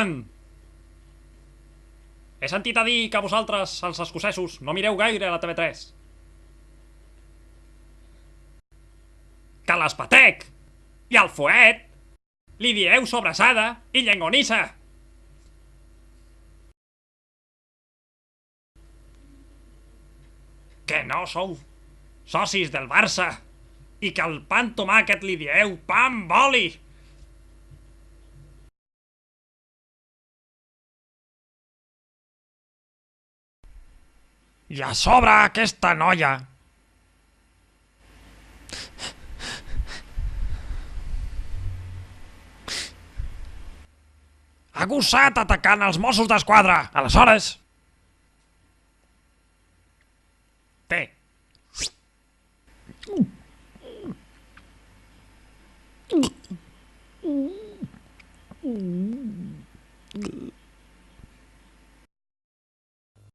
parlant! He sentit a dir que vosaltres, els escocesos, no mireu gaire a la TV3. Que l'Espatec i el Fuet li dieu sobrassada i llengonissa. Que no sou socis del Barça i que al pa amb tomàquet li dieu pa amb oli. I a sobre aquesta noia ha gossat atacant els Mossos d'Esquadra. Aleshores... té.